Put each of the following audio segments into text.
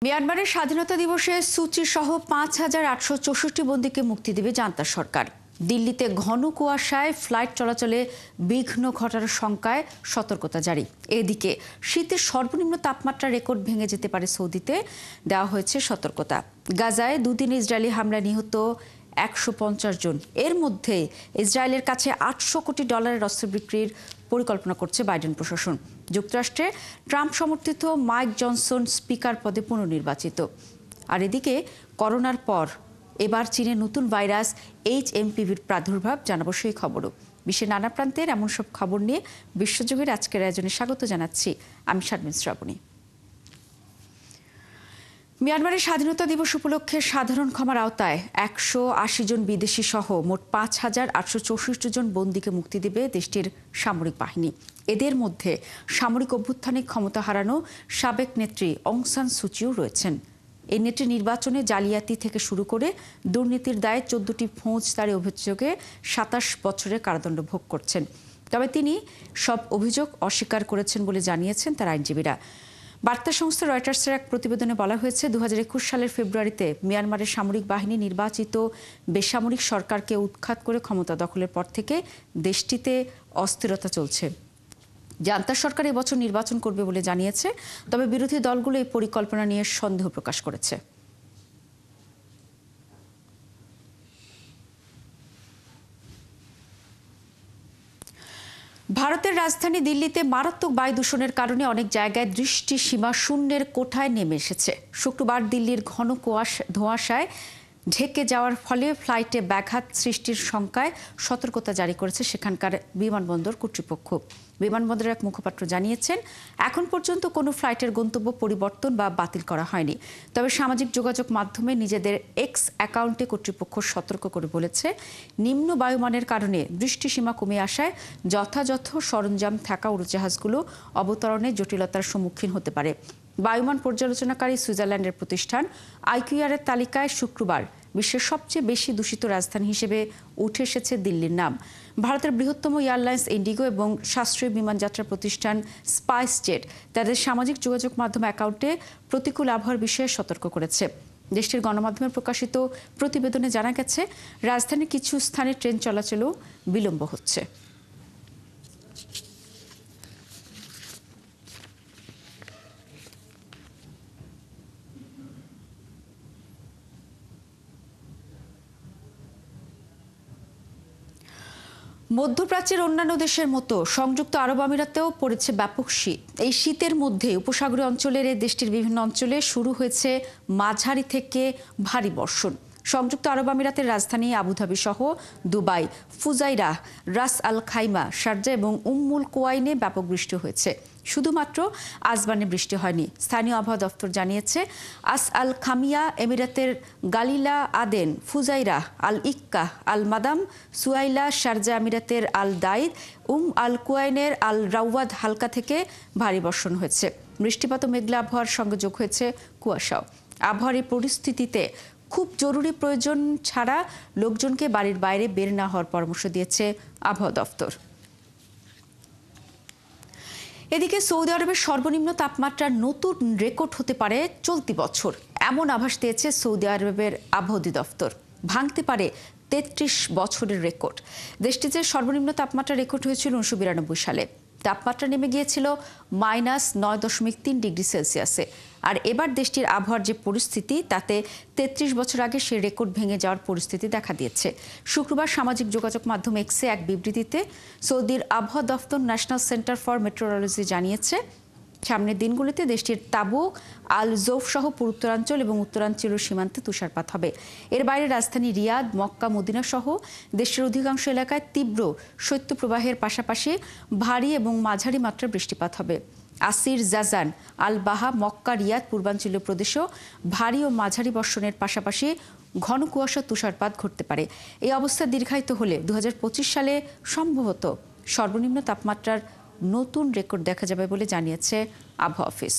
মিয়ানমারের স্বাধীনতা দিবসে সূচি সহ ৫,৮৬৪ বন্দীকে মুক্তি দেবে জান্তা সরকার। দিল্লিতে ঘন কুয়াশায় ফ্লাইট চলাচলে বিঘ্ন ঘটার শঙ্কায় সতর্কতা জারি। এদিকে শীতের সর্বনিম্ন তাপমাত্রা রেকর্ড ভেঙে যেতে পারে সৌদিতে দেওয়া হয়েছে সতর্কতা। গাজায় দুদিন ইসরায়েলি হামলায় নিহত ১৫০ জন। এর মধ্যে ইসরায়েলের কাছে $৮০০ কোটি অস্ত্র বিক্রির পরিকল্পনা করছে বাইডেন প্রশাসন। যুক্তরাষ্ট্রে ট্রাম্প সমর্থিত মাইক জনসন স্পিকার পদে পুনর্নির্বাচিত। আর এদিকে করোনার পর এবার চীনে নতুন ভাইরাস HMPVর প্রাদুর্ভাব, জানাবো সেই খবরও। বিশ্বের নানা প্রান্তের এমন সব খবর নিয়ে বিশ্বজুড়ের আজকের আয়োজনে স্বাগত জানাচ্ছি আমি শারমিন শ্রাবণী। মিয়ানমারের স্বাধীনতা দিবস উপলক্ষে সাধারণ ক্ষমার আওতায় ১৮০ জন বিদেশি সহ মোট ৫,৮৬৪ জন বন্দীকে মুক্তি দেবে দেশটির সামরিক বাহিনী। এদের মধ্যে সামরিক অভ্যুত্থানে ক্ষমতা হারানো সাবেক নেত্রী অং সান সুচিও রয়েছেন। এই নেত্রী নির্বাচনে জালিয়াতি থেকে শুরু করে দুর্নীতির দায়ে ১৪টি ফৌজদারি অভিযোগে ২৭ বছরের কারাদণ্ড ভোগ করছেন। তবে তিনি সব অভিযোগ অস্বীকার করেছেন বলে জানিয়েছেন তার আইনজীবীরা। বার্তা সংস্থা রয়টার্সের এক প্রতিবেদনে বলা হয়েছে, ২০২১ সালের ফেব্রুয়ারিতে মিয়ানমারের সামরিক বাহিনী নির্বাচিত বেসামরিক সরকারকে উৎখাত করে ক্ষমতা দখলের পর থেকে দেশটিতে অস্থিরতা চলছে। জান্তা সরকার এবছর নির্বাচন করবে বলে জানিয়েছে, তবে বিরোধী দলগুলো এই পরিকল্পনা নিয়ে সন্দেহ প্রকাশ করেছে। ভারতের রাজধানী দিল্লিতে মারাত্মক বায়ু দূষণের কারণে অনেক জায়গায় দৃষ্টিসীমা শূন্যের কোঠায় নেমে এসেছে। শুক্রবার দিল্লির ঘন ধোঁয়াশায় ঢেকে যাওয়ার ফলে ফ্লাইটে ব্যাঘাত সৃষ্টির শঙ্কায় সতর্কতা জারি করেছে সেখানকার বিমানবন্দর কর্তৃপক্ষ। বিমানবন্দরের এক মুখপাত্র জানিয়েছেন, এখন পর্যন্ত কোনো ফ্লাইটের গন্তব্য পরিবর্তন বা বাতিল করা হয়নি। তবে সামাজিক যোগাযোগ মাধ্যমে নিজেদের এক্স অ্যাকাউন্টে কর্তৃপক্ষ সতর্ক করে বলেছে, নিম্ন বায়ুমানের কারণে দৃষ্টিসীমা কমে আসায় যথাযথ সরঞ্জাম থাকা উড়োজাহাজগুলো অবতরণে জটিলতার সম্মুখীন হতে পারে। বায়ুমান পর্যালোচনাকারী সুইজারল্যান্ডের প্রতিষ্ঠান IQR-এর তালিকায় শুক্রবার বিশ্বের সবচেয়ে বেশি দূষিত রাজধানী হিসেবে উঠে এসেছে দিল্লির নাম। ভারতের বৃহত্তম এয়ারলাইন্স ইন্ডিগো এবং সাশ্রয়ী বিমান যাত্রা প্রতিষ্ঠান স্পাইস জেট তাদের সামাজিক যোগাযোগ মাধ্যম অ্যাকাউন্টে প্রতিকূল আবহাওয়ার বিষয়ে সতর্ক করেছে। দেশটির গণমাধ্যমে প্রকাশিত প্রতিবেদনে জানা গেছে, রাজধানীর কিছু স্থানে ট্রেন চলাচলেও বিলম্ব হচ্ছে। মধ্যপ্রাচ্যের অন্যান্য দেশের মতো সংযুক্ত আরব আমিরাতেও পড়েছে ব্যাপক শীত। এই শীতের মধ্যে উপসাগরীয় অঞ্চলের এই দেশটির বিভিন্ন অঞ্চলে শুরু হয়েছে মাঝারি থেকে ভারী বর্ষণ। সংযুক্ত আরব আমিরাতের রাজধানী আবুধাবি সহ দুবাই, ফুজাইরা, রাস আল খাইমা, শারজা এবং উম্মুল কোয়াইনে ব্যাপক বৃষ্টি হয়েছে। শুধুমাত্র আজবানে বৃষ্টি হয়নি। স্থানীয় আবহাওয়া দফতর জানিয়েছে, আস আল খামিয়া এমিরাতের গালিলা আদেন, ফুজাইরা, আল ইক্কা, আল মাদাম, সুয়াইলা, শারজা আমিরাতের আল দাইদ, আল কুয়াইনের আল রাওয়াদ হালকা থেকে ভারী বর্ষণ হয়েছে। বৃষ্টিপাত ও মেঘলা আবহাওয়ার সঙ্গে যোগ হয়েছে কুয়াশাও। আবহাওয়ার এই পরিস্থিতিতে খুব জরুরি প্রয়োজন ছাড়া লোকজনকে বাড়ির বাইরে বের না হওয়ার পরামর্শ দিয়েছে আবহাওয়া দফতর। এদিকে সৌদি আরবের সর্বনিম্ন তাপমাত্রার নতুন রেকর্ড হতে পারে চলতি বছর, এমন আভাস দিয়েছে সৌদি আরবের আবহাওয়া অধিদপ্তর। ভাঙতে পারে ৩৩ বছরের রেকর্ড। দেশটিতে সর্বনিম্ন তাপমাত্রা রেকর্ড হয়েছিল ১৯৯২ সালে। তাপমাত্রা নেমে গিয়েছিল -৯.৩ ডিগ্রি সেলসিয়াসে। আর এবার দেশটির আবহাওয়ার যে পরিস্থিতি, তাতে ৩৩ বছর আগে সেই রেকর্ড ভেঙে যাওয়ার পরিস্থিতি দেখা দিয়েছে। শুক্রবার সামাজিক যোগাযোগ মাধ্যম এক্সে এক বিবৃতিতে সৌদির আবহাওয়া দফতর ন্যাশনাল সেন্টার ফর মেট্রোলজি জানিয়েছে, সামনের দিনগুলিতে দেশটির তাবুক, আল জৌফ সহ উত্তরাঞ্চল এবং উত্তরাঞ্চলীয় সীমান্তে তুষারপাত হবে। এর বাইরে রাজধানী রিয়াদ, মক্কা, মদিনা সহ দেশের অধিকাংশ এলাকায় তীব্র শৈত্যপ্রবাহের পাশাপাশি ভারী এবং মাঝারি মাত্রার বৃষ্টিপাত হবে। আসির, জাজান, আল বাহা, মক্কা, রিয়াদ, পূর্বাঞ্চলীয় প্রদেশেও ভারী ও মাঝারি বর্ষণের পাশাপাশি ঘন কুয়াশা তুষারপাত ঘটতে পারে। এই অবস্থা দীর্ঘায়িত হলে ২০২৫ সালে সম্ভবত সর্বনিম্ন তাপমাত্রার নতুন রেকর্ড দেখা যাবে বলে জানিয়েছে আবহাওয়া অফিস।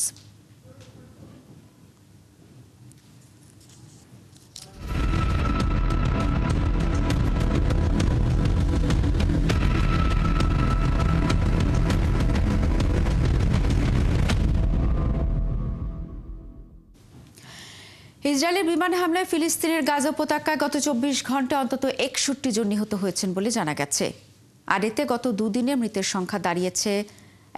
ইসরায়েলের বিমান হামলায় ফিলিস্তিনের গাজা উপত্যকায় গত 24 ঘন্টায় অন্তত 61 জন নিহত হয়েছেন বলে জানা গেছে। আর এতে গত দুদিনে মৃতের সংখ্যা দাঁড়িয়েছে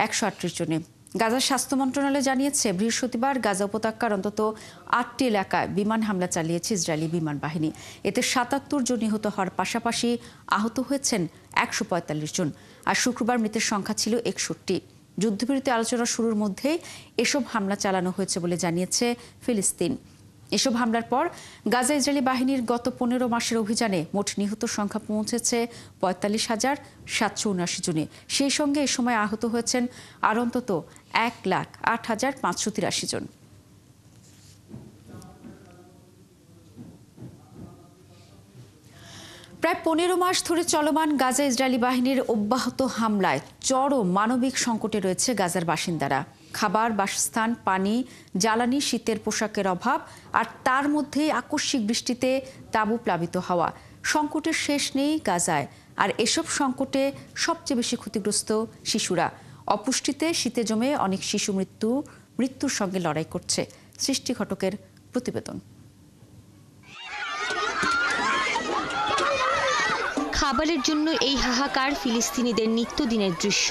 138 জনে। গাজার স্বাস্থ্য মন্ত্রণালয় জানিয়েছে, বৃহস্পতিবার গাজা উপত্যকার অন্তত 8টি এলাকায় বিমান হামলা চালিয়েছে ইসরায়েলি বিমান বাহিনী। এতে 77 জন নিহত হওয়ার পাশাপাশি আহত হয়েছেন 145 জন। আর শুক্রবার মৃতের সংখ্যা ছিল 61। যুদ্ধবিরতি আলোচনা শুরুর মধ্যেই এসব হামলা চালানো হয়েছে বলে জানিয়েছে ফিলিস্তিন। এসব হামলার পর গাজা ইসরায়েলি বাহিনীর গত 15 মাসের অভিযানে মোট নিহত সংখ্যা পৌঁছেছে 45,779 জনে। সেই সঙ্গে এ সময় আহত হয়েছেন আর অন্তত 1,08,583 জন। প্রায় 15 মাস ধরে চলমান গাজা ইসরায়েলি বাহিনীর অব্যাহত হামলায় চরম মানবিক সংকটে রয়েছে গাজার বাসিন্দারা। খাবার, বাসস্থান, পানি, জ্বালানি, শীতের পোশাকের অভাব, আর তার মধ্যে আকস্মিক বৃষ্টিতে তাঁবু প্লাবিত হওয়া। সংকটের শেষ নেই গাজায়। আর এসব সংকটে সবচেয়ে বেশি ক্ষতিগ্রস্ত শিশুরা। অপুষ্টিতে শীতে জমে অনেক শিশু মৃত্যুর সঙ্গে লড়াই করছে। সৃষ্টি ঘটকের প্রতিবেদন। খাবারের জন্য এই হাহাকার ফিলিস্তিনিদের নিত্যদিনের দৃশ্য।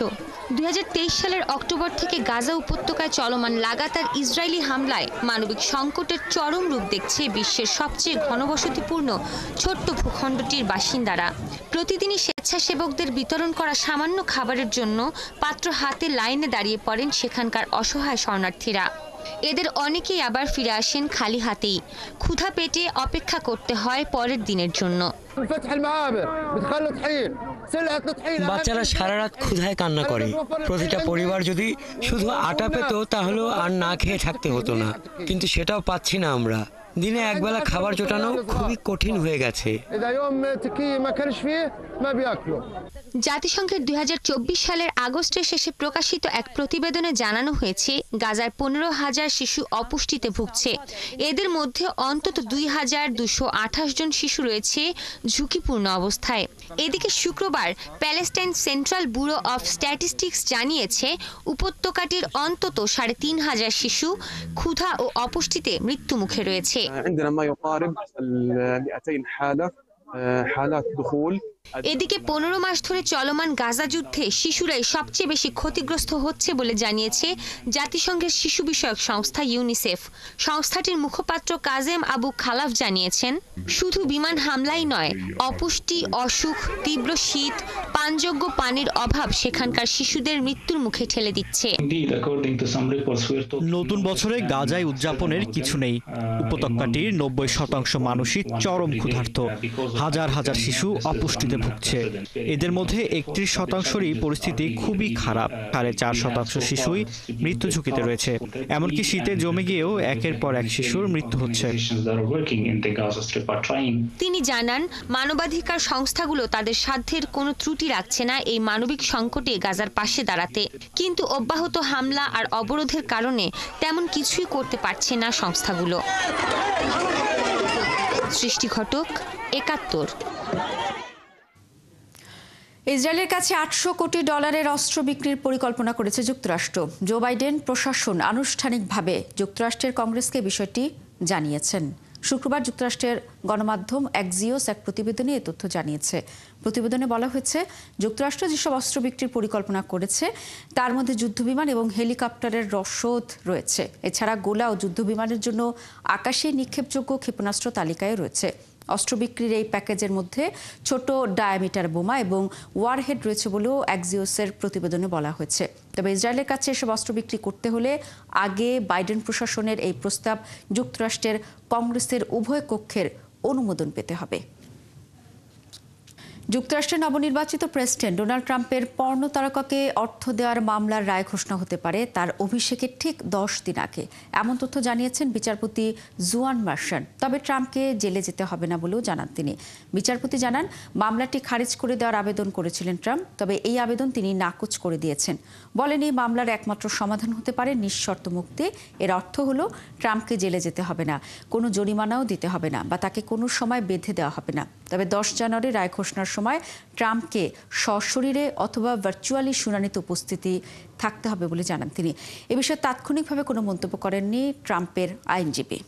2023 সালের অক্টোবর থেকে গাজা উপত্যকায় চলমান লাগাতার ইসরায়েলি হামলায় মানবিক সংকটের চরম রূপ দেখছে বিশ্বের সবচেয়ে ঘনবসতিপূর্ণ ছোট্ট ভূখণ্ডটির বাসিন্দারা। প্রতিদিনই স্বেচ্ছাসেবকদের বিতরণ করা সামান্য খাবারের জন্য পাত্র হাতে লাইনে দাঁড়িয়ে পড়েন সেখানকার অসহায় শরণার্থীরা। এদের অনেকেই আবার ফিরে আসেন খালি হাতেই। ক্ষুধা পেটে অপেক্ষা করতে হয় পরের দিনের জন্য। বাচ্চারা সারা রাত ক্ষুধায় কান্না করে। প্রতিটা পরিবার যদি শুধু আটা পেত তাহলেও আর না খেয়ে থাকতে হতো না, কিন্তু সেটাও পাচ্ছি না আমরা। দিনে একবেলা খাবার জোটানো খুবই কঠিন হয়ে গেছে। জাতিসংঘের 2024 সালের আগস্টের শেষে প্রকাশিত এক প্রতিবেদনে জানানো হয়েছে, গাজার 15,000 শিশু অপুষ্টিতে ভুগছে। এদের মধ্যে অন্তত 2,228 জন শিশু রয়েছে ঝুঁকিপূর্ণ অবস্থায়। এদিকে শুক্রবার Palestine central bureau of statistics জানিয়েছে, উপত্যকাটির অন্তত 3,500 শিশু ক্ষুধা ও অপুষ্টিতে মৃত্যুমুখে রয়েছে। এদিকে 15 মাস ধরে চলমান গাজা যুদ্ধে শিশুরাই সবচেয়ে বেশি ক্ষতিগ্রস্ত হচ্ছে বলে জানিয়েছে জাতিসংঘের শিশু বিষয়ক সংস্থা ইউনিসেফ। সংস্থাটির মুখপাত্র কাজেম আবু খালাফ জানিয়েছেন, শুধু বিমান হামলাই নয়, অপুষ্টি, অসুখ, তীব্র শীত, পানযোগ্য পানির অভাব সেখানকার শিশুদের মৃত্যুর মুখে ঠেলে দিচ্ছে। নতুন বছরে গাজায় উদযাপনের কিছু নেই। উপত্যকাটির 90% মানুষই চরম ক্ষুধার্ত। হাজার হাজার শিশু অপুষ্টিতে ভুগছে। এদের মধ্যে 31%রই পরিস্থিতি খুবই খারাপ। 4.5% শিশুই মৃত্যু ঝুঁকিতে রয়েছে। এমনকি শীতে জমে গিয়েও একের পর এক শিশুর মৃত্যু হচ্ছে। তিনি জানান, মানবাধিকার সংস্থাগুলো তাদের সাধ্যের কোনো ত্রুটি রাখছে না এই মানবিক সংকটে গাজার পাশে দাঁড়াতে, কিন্তু অব্যাহত হামলা আর অবরোধের কারণে তেমন কিছুই করতে পারছে না সংস্থাগুলো। সৃষ্টি ঘটক, 71। ইসরায়েলের কাছে $800 কোটি অস্ত্র বিক্রির পরিকল্পনা করেছে যুক্তরাষ্ট্র। জো বাইডেন প্রশাসন আনুষ্ঠানিকভাবে যুক্তরাষ্ট্রের কংগ্রেসকে বিষয়টি জানিয়েছেন। শুক্রবার যুক্তরাষ্ট্রের গণমাধ্যম অ্যাক্সিওস এক প্রতিবেদনে এ তথ্য জানিয়েছে। প্রতিবেদনে বলা হয়েছে, যুক্তরাষ্ট্র যেসব অস্ত্র বিক্রির পরিকল্পনা করেছে তার মধ্যে যুদ্ধবিমান এবং হেলিকপ্টারের রসদ রয়েছে। এছাড়া গোলা ও যুদ্ধবিমানের জন্য আকাশে নিক্ষেপযোগ্য ক্ষেপণাস্ত্র তালিকায় রয়েছে। অস্ত্র বিক্রির এই প্যাকেজের মধ্যে ছোট ডায়ামিটার বোমা এবং ওয়ারহেড রয়েছে বলেও অ্যাক্সিওসের প্রতিবেদনে বলা হয়েছে। তবে ইসরায়েলের কাছে এসব অস্ত্র বিক্রি করতে হলে আগে বাইডেন প্রশাসনের এই প্রস্তাব যুক্তরাষ্ট্রের কংগ্রেসের উভয় কক্ষের অনুমোদন পেতে হবে। যুক্তরাষ্ট্রের নবনির্বাচিত প্রেসিডেন্ট ডোনাল্ড ট্রাম্পের পর্নো তারকাকে অর্থ দেওয়ার মামলার রায় ঘোষণা হতে পারে তার অভিষেকের ঠিক 10 দিন আগে। এমন তথ্য জানিয়েছেন বিচারপতি জুয়ান মার্শান। তবে ট্রাম্পকে জেলে যেতে হবে না বলেও জানান তিনি। বিচারপতি জানান, মামলাটি খারিজ করে দেওয়ার আবেদন করেছিলেন ট্রাম্প, তবে এই আবেদন তিনি নাকচ করে দিয়েছেন। বলেন, এই মামলার একমাত্র সমাধান হতে পারে নিঃশর্ত মুক্তি। এর অর্থ হলো ট্রাম্পকে জেলে যেতে হবে না, কোনো জরিমানাও দিতে হবে না বা তাকে কোনো সময় বেঁধে দেওয়া হবে না। তবে 10 জানুয়ারি রায় ঘোষণার সময় ট্রাম্পকে সশরীরে অথবা ভার্চুয়ালি শুনানিতে উপস্থিতি থাকতে হবে বলে জানান তিনি। এ বিষয়ে তাৎক্ষণিকভাবে কোনো মন্তব্য করেননি ট্রাম্পের আইনজীবী।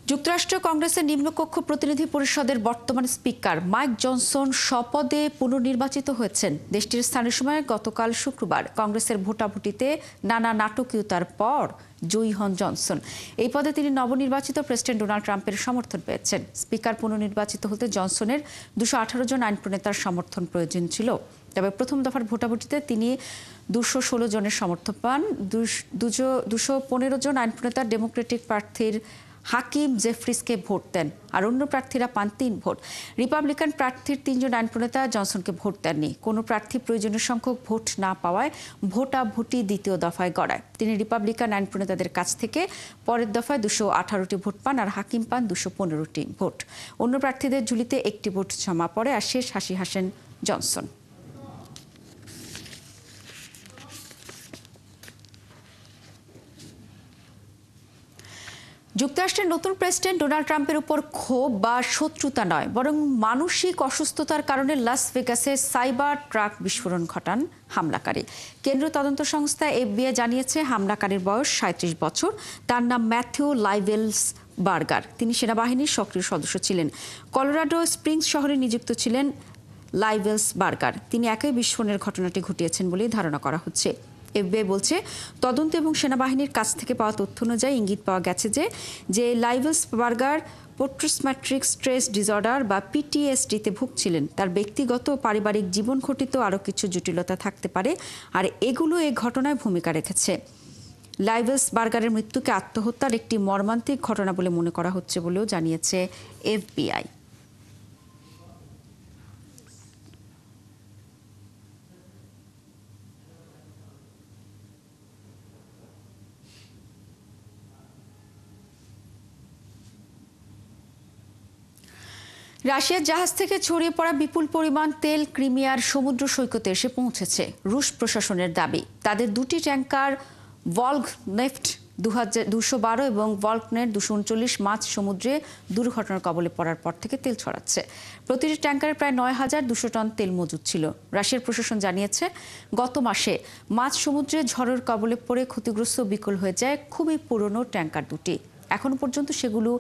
যুক্তরাষ্ট্র কংগ্রেসের নিম্নকক্ষ প্রতিনিধি পরিষদের বর্তমান স্পিকার মাইক জনসন স্বপদে পুনর্নির্বাচিত হয়েছেন। দেশটির স্থানীয় সময় গতকাল শুক্রবার কংগ্রেসের ভোটাভুটিতে নানা নাটকীয়তার পর জয়ী হন জনসন। এই পদে তিনি নবনির্বাচিত প্রেসিডেন্ট ডোনাল্ড ট্রাম্পের সমর্থন পেয়েছেন। স্পিকার পুনর্নির্বাচিত হতে জনসনের 218 জন আইন প্রণেতার সমর্থন প্রয়োজন ছিল। তবে প্রথম দফার ভোটাভুটিতে তিনি 216 জনের সমর্থন পান। 215 জন আইন প্রণেতা ডেমোক্রেটিক প্রার্থীর হাকিম জেফ্রিসকে ভোট দেন, আর অন্য প্রার্থীরা পান 3 ভোট। রিপাবলিকান প্রার্থীর 3 জন আইন প্রণেতা জনসনকে ভোট দেননি। কোনো প্রার্থী প্রয়োজনীয় সংখ্যক ভোট না পাওয়ায় ভোটাভুটি দ্বিতীয় দফায় গড়ায়। তিনি রিপাবলিকান আইন প্রণেতাদের কাছ থেকে পরের দফায় 218টি ভোট পান, আর হাকিম পান 215টি ভোট। অন্য প্রার্থীদের ঝুলিতে 1টি ভোট জমা পড়ে, আর শেষ হাসি হাসেন জনসন। যুক্তরাষ্ট্রের নতুন প্রেসিডেন্ট ডোনাল্ড ট্রাম্পের উপর ক্ষোভ বা শত্রুতা নয়, বরং মানসিক অসুস্থতার কারণে লাস ভেগাসে সাইবার ট্রাক বিস্ফোরণ ঘটান হামলাকারী। কেন্দ্রীয় তদন্ত সংস্থা FBI জানিয়েছে হামলাকারীর বয়স 37 বছর। তার নাম ম্যাথিউ লাইভেলস বার্গার। তিনি সেনাবাহিনীর সক্রিয় সদস্য ছিলেন। কলোরাডো স্প্রিংস শহরে নিযুক্ত ছিলেন লাইভেলস বার্গার। তিনি একই বিস্ফোরণের ঘটনাটি ঘটিয়েছেন বলেই ধারণা করা হচ্ছে। FBI বলছে তদন্ত এবং সেনাবাহিনীর কাছ থেকে পাওয়া তথ্য অনুযায়ী ইঙ্গিত পাওয়া গেছে যে লাইভেলস বার্গার পোস্টট্রমাটিক স্ট্রেস ডিসঅর্ডার বা PTSD-তে ভুগছিলেন। তার ব্যক্তিগত ও পারিবারিক জীবন ঘটিত আরও কিছু জটিলতা থাকতে পারে, আর এগুলো এই ঘটনায় ভূমিকা রেখেছে। লাইভেলস বার্গারের মৃত্যুকে আত্মহত্যার একটি মর্মান্তিক ঘটনা বলে মনে করা হচ্ছে বলেও জানিয়েছে FBI। রাশিয়ার জাহাজ থেকে ছড়িয়ে পড়া বিপুল পরিমাণ তেল ক্রিমিয়ার সমুদ্র সৈকতে এসে পৌঁছেছে রুশ প্রশাসনের দাবি। তাদের 2টি ট্যাঙ্কার ভলগনেফট 212 এবং ভলগনেট 239 মাঝ সমুদ্রে দুর্ঘটনার কবলে পড়ার পর থেকে তেল ছড়াচ্ছে। প্রতিটি ট্যাঙ্কারে প্রায় 9200 টন তেল মজুদ ছিল। রাশিয়ার প্রশাসন জানিয়েছে গত মাসে মাঝ সমুদ্রে ঝড়ের কবলে পড়ে ক্ষতিগ্রস্ত বিকল হয়ে যায় খুবই পুরনো ট্যাঙ্কার দুটি। এখনো পর্যন্ত সেগুলো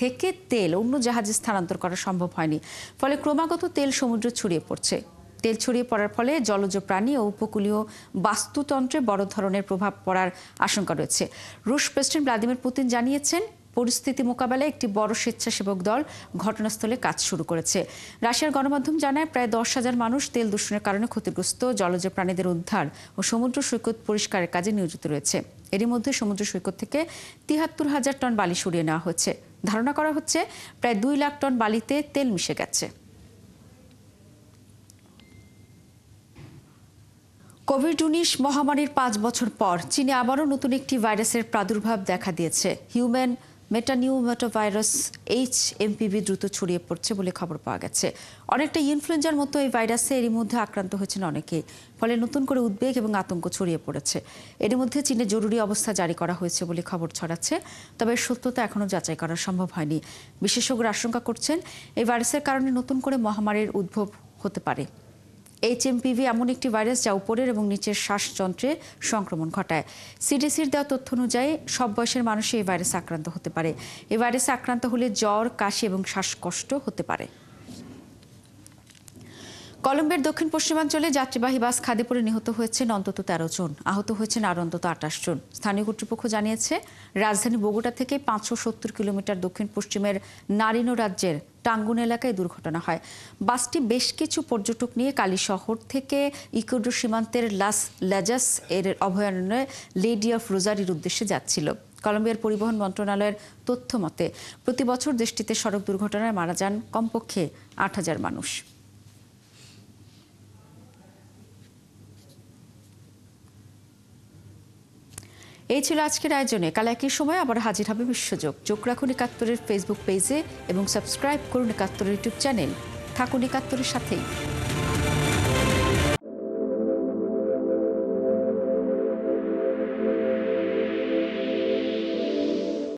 থেকে তেল অন্য জাহাজে স্থানান্তর করা সম্ভব হয়নি, ফলে ক্রমাগত তেল সমুদ্রে ছড়িয়ে পড়ছে। তেল ছড়িয়ে পড়ার ফলে জলজ প্রাণী ও উপকূলীয় বাস্তুতন্ত্রে বড় ধরনের প্রভাব পড়ার আশঙ্কা রয়েছে। রুশ প্রেসিডেন্ট ভ্লাদিমির পুতিন জানিয়েছেন পরিস্থিতি মোকাবেলায় একটি বড় স্বেচ্ছাসেবক দল ঘটনাস্থলে কাজ শুরু করেছে। রাশিয়ার গণমাধ্যম জানায় প্রায় 10,000 মানুষ তেল দূষণের কারণে ক্ষতিগ্রস্ত জলজ প্রাণীদের উদ্ধার ও সমুদ্র সৈকত পরিষ্কারের কাজে নিয়োজিত রয়েছে। এরই মধ্যে সমুদ্র সৈকত থেকে 73,000 টন বালি সরিয়ে নেওয়া হয়েছে। ধারণা করা হচ্ছে প্রায় 2 লাখ টন বালিতে তেল মিশে গেছে। কোভিড-19 মহামারীর 5 বছর পর চীনে আবারও নতুন একটি ভাইরাসের প্রাদুর্ভাব দেখা দিয়েছে। হিউম্যান মেটানিউমেটোভাইরাস HMPV দ্রুত ছড়িয়ে পড়ছে বলে খবর পাওয়া গেছে। অনেকটা ইনফ্লুয়েঞ্জার মতো এই ভাইরাসে এরই মধ্যে আক্রান্ত হয়েছেন অনেকে, ফলে নতুন করে উদ্বেগ এবং আতঙ্ক ছড়িয়ে পড়েছে। এর মধ্যে চীনে জরুরি অবস্থা জারি করা হয়েছে বলে খবর ছড়াচ্ছে, তবে সত্যতা এখনও যাচাই করা সম্ভব হয়নি। বিশেষজ্ঞরা আশঙ্কা করছেন এই ভাইরাসের কারণে নতুন করে মহামারীর উদ্ভব হতে পারে। HMPV এমন একটি ভাইরাস যা উপরের এবং নিচের শ্বাসযন্ত্রে সংক্রমণ ঘটায়। CDCর দেওয়া তথ্য অনুযায়ী সব বয়সের মানুষই এই ভাইরাসে আক্রান্ত হতে পারে। এই ভাইরাসে আক্রান্ত হলে জ্বর, কাশি এবং শ্বাসকষ্ট হতে পারে। কলম্বিয়ার দক্ষিণ পশ্চিমাঞ্চলে যাত্রীবাহী বাস খাদে পড়ে নিহত হয়েছেন অন্তত 13 জন, আহত হয়েছেন আরও অন্তত 28 জন। স্থানীয় কর্তৃপক্ষ জানিয়েছে রাজধানী বগুড়া থেকে 570 কিলোমিটার দক্ষিণ পশ্চিমের নারিনো রাজ্যের টাঙ্গুন এলাকায় দুর্ঘটনা হয়। বাসটি বেশ কিছু পর্যটক নিয়ে কালী শহর থেকে ইকুয়েডর সীমান্তের লাস লাজাস এর অভয়ারণ্যে লেডি অফ রোজারির উদ্দেশ্যে যাচ্ছিল। কলম্বিয়ার পরিবহন মন্ত্রণালয়ের তথ্য মতে প্রতি বছর দেশটিতে সড়ক দুর্ঘটনায় মারা যান কমপক্ষে 8,000 মানুষ। এই ছিল আজকের আয়োজনে। কাল একই সময় আবার হাজির হবে বিশ্বযোগ। চোখ রাখুন ৭১-এর ফেসবুক পেজে এবং সাবস্ক্রাইব করুন ৭১-এর ইউটিউব চ্যানেল। থাকুন ৭১-এর সাথেই।